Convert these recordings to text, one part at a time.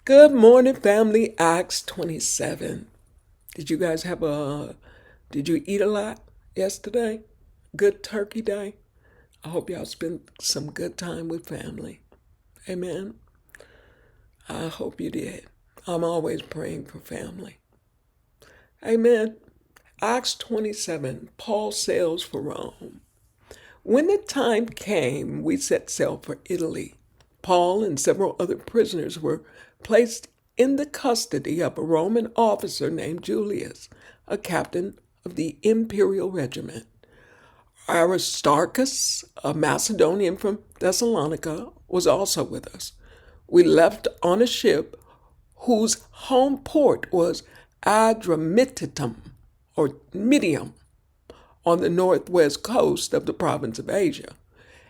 Good morning, family. Acts 27. Did you guys did you eat a lot yesterday? Good turkey day? I hope y'all spent some good time with family. Amen. I hope you did. I'm always praying for family. Amen. Acts 27. Paul sails for Rome. When the time came, we set sail for Italy. Paul and several other prisoners were placed in the custody of a Roman officer named Julius, a captain of the imperial regiment. Aristarchus, a Macedonian from Thessalonica, was also with us. We left on a ship whose home port was Adramyttium, or Midium, on the northwest coast of the province of Asia.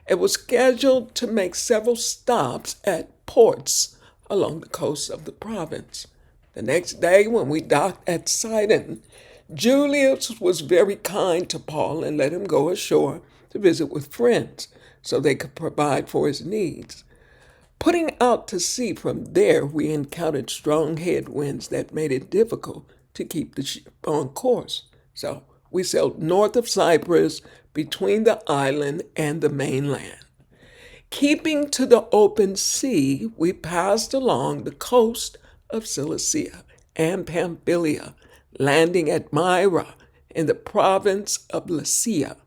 It was scheduled to make several stops at ports along the coast of the province. The next day, when we docked at Sidon, Julius was very kind to Paul and let him go ashore to visit with friends so they could provide for his needs. Putting out to sea from there, we encountered strong headwinds that made it difficult to keep the ship on course. So we sailed north of Cyprus between the island and the mainland. Keeping to the open sea, we passed along the coast of Cilicia and Pamphylia, landing at Myra in the province of Lycia.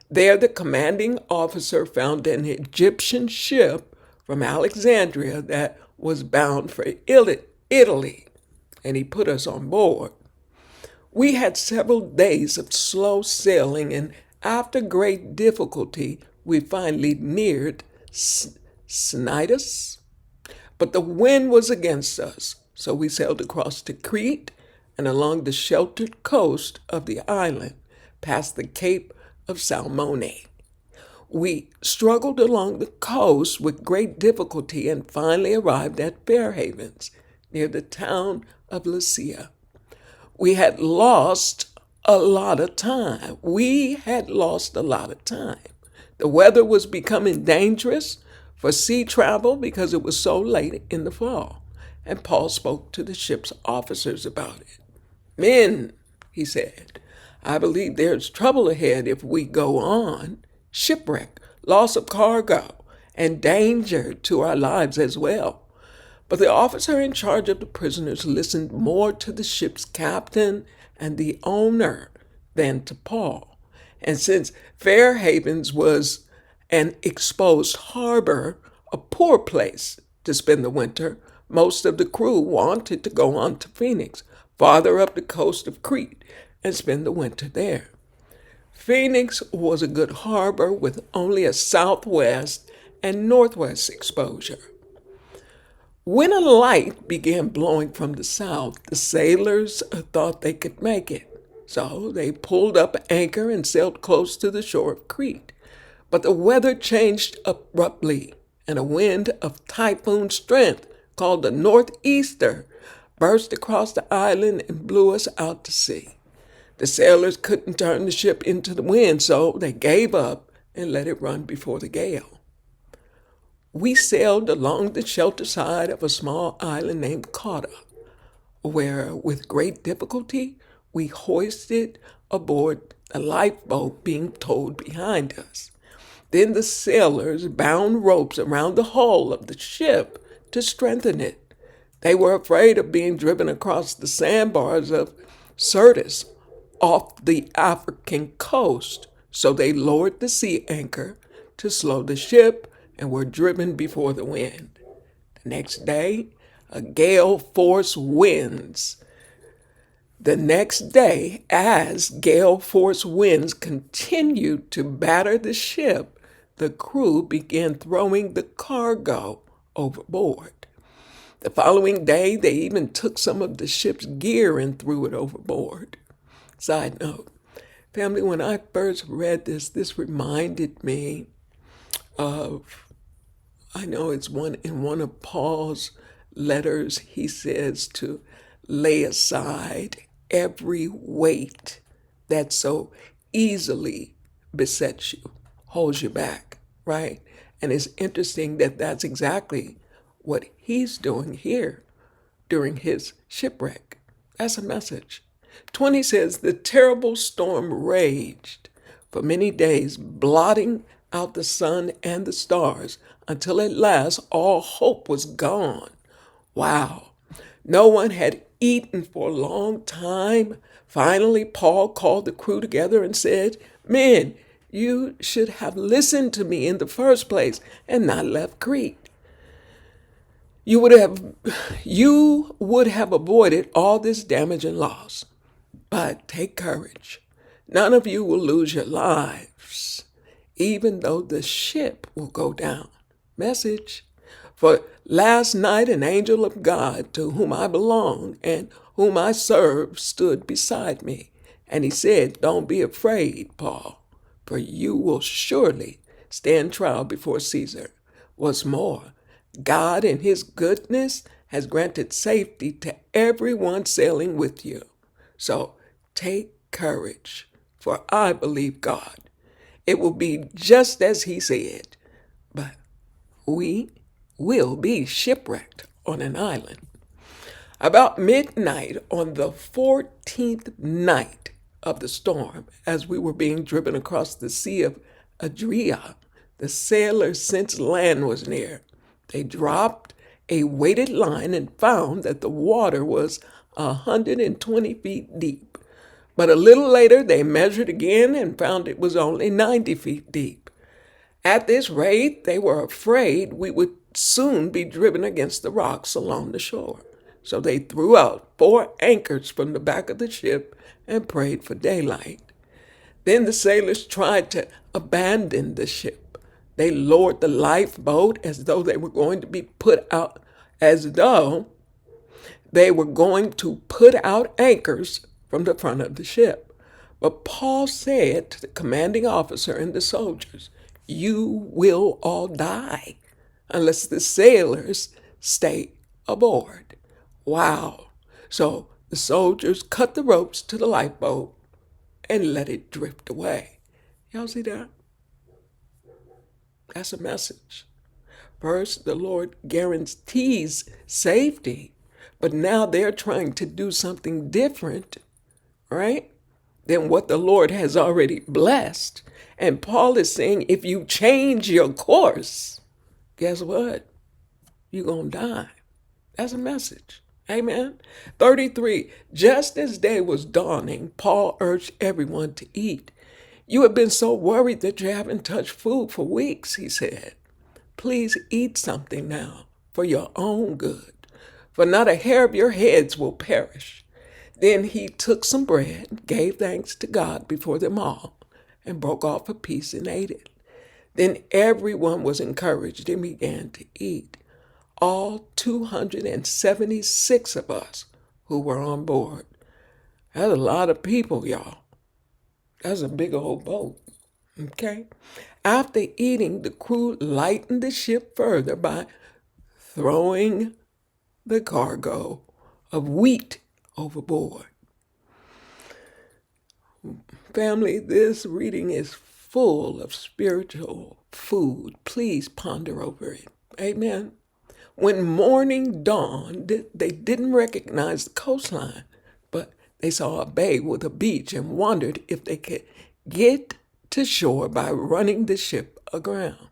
There, the commanding officer found an Egyptian ship from Alexandria that was bound for Italy, and he put us on board. We had several days of slow sailing, and after great difficulty, we finally neared Cnidus. But the wind was against us, so we sailed across to Crete and along the sheltered coast of the island, past the Cape of Salmone. We struggled along the coast with great difficulty and finally arrived at Fair Havens, near the town of Lycia. We had lost a lot of time. We had lost a lot of time. The weather was becoming dangerous for sea travel because it was so late in the fall, and Paul spoke to the ship's officers about it. Men, he said, I believe there's trouble ahead if we go on. Shipwreck, loss of cargo, and danger to our lives as well. But the officer in charge of the prisoners listened more to the ship's captain and the owner than to Paul. And since Fair Havens was an exposed harbor, a poor place to spend the winter, most of the crew wanted to go on to Phoenix, farther up the coast of Crete, and spend the winter there. Phoenix was a good harbor with only a southwest and northwest exposure. When a light began blowing from the south, the sailors thought they could make it. So they pulled up anchor and sailed close to the shore of Crete. But the weather changed abruptly, and a wind of typhoon strength, called the northeaster, burst across the island and blew us out to sea. The sailors couldn't turn the ship into the wind, so they gave up and let it run before the gale. We sailed along the shelter side of a small island named Cauda, where, with great difficulty, we hoisted aboard a lifeboat being towed behind us. Then the sailors bound ropes around the hull of the ship to strengthen it. They were afraid of being driven across the sandbars of Syrtis off the African coast, so they lowered the sea anchor to slow the ship and were driven before the wind. The next day, a gale force winds. The next day, as gale force winds continued to batter the ship, the crew began throwing the cargo overboard. The following day, they even took some of the ship's gear and threw it overboard. Side note, family, when I first read this reminded me of, I know it's in one of Paul's letters, he says to lay aside every weight that so easily besets you, holds you back, right? And it's interesting that that's exactly what he's doing here during his shipwreck. That's a message. 20 says, the terrible storm raged for many days, blotting out the sun and the stars until at last all hope was gone. Wow. No one had eaten for a long time. Finally, Paul called the crew together and said, men, you should have listened to me in the first place and not left Crete. You would have avoided all this damage and loss. But take courage. None of you will lose your lives, even though the ship will go down. Message. For last night an angel of God, to whom I belong and whom I serve, stood beside me. And he said, don't be afraid, Paul, for you will surely stand trial before Caesar. What's more, God in his goodness has granted safety to everyone sailing with you. So take courage, for I believe God. It will be just as he said, but we will be shipwrecked on an island. About midnight on the 14th night of the storm, as we were being driven across the Sea of Adria, the sailors sensed land was near. They dropped a weighted line and found that the water was 120 feet deep. But a little later, they measured again and found it was only 90 feet deep. At this rate, they were afraid we would soon be driven against the rocks along the shore. So they threw out 4 anchors from the back of the ship and prayed for daylight. Then the sailors tried to abandon the ship. They lowered the lifeboat as though they were going to put out anchors from the front of the ship. But Paul said to the commanding officer and the soldiers, you will all die unless the sailors stay aboard. Wow. So the soldiers cut the ropes to the lifeboat and let it drift away. Y'all see that? That's a message. First, the Lord guarantees safety, but now they're trying to do something different, right, than what the Lord has already blessed. And Paul is saying, if you change your course, guess what? You're going to die. That's a message. Amen. 33, just as day was dawning, Paul urged everyone to eat. You have been so worried that you haven't touched food for weeks, he said. Please eat something now for your own good, for not a hair of your heads will perish. Then he took some bread, gave thanks to God before them all, and broke off a piece and ate it. Then everyone was encouraged and began to eat. All 276 of us who were on board. That's a lot of people, y'all. That's a big old boat, okay? After eating, the crew lightened the ship further by throwing the cargo of wheat overboard. Family, this reading is full of spiritual food. Please ponder over it. Amen. When morning dawned, they didn't recognize the coastline, but they saw a bay with a beach and wondered if they could get to shore by running the ship aground.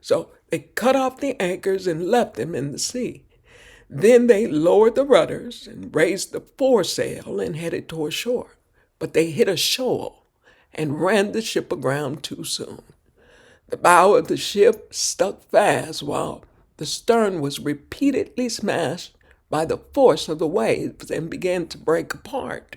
So they cut off the anchors and left them in the sea. Then they lowered the rudders and raised the foresail and headed toward shore. But they hit a shoal and ran the ship aground too soon. The bow of the ship stuck fast while the stern was repeatedly smashed by the force of the waves and began to break apart.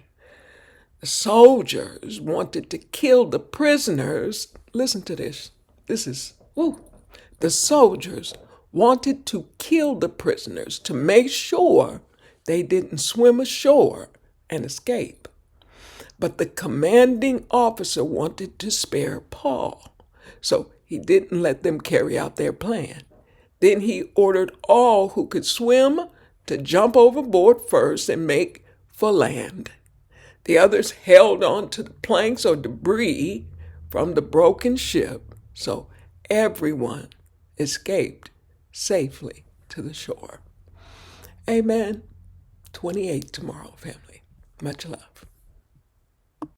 The soldiers wanted to kill the prisoners. Listen to this. The soldiers wanted to kill the prisoners to make sure they didn't swim ashore and escape. But the commanding officer wanted to spare Paul, so he didn't let them carry out their plan. Then he ordered all who could swim to jump overboard first and make for land. The others held on to the planks or debris from the broken ship, so everyone escaped safely to the shore. Amen. 28 tomorrow, family. Much love.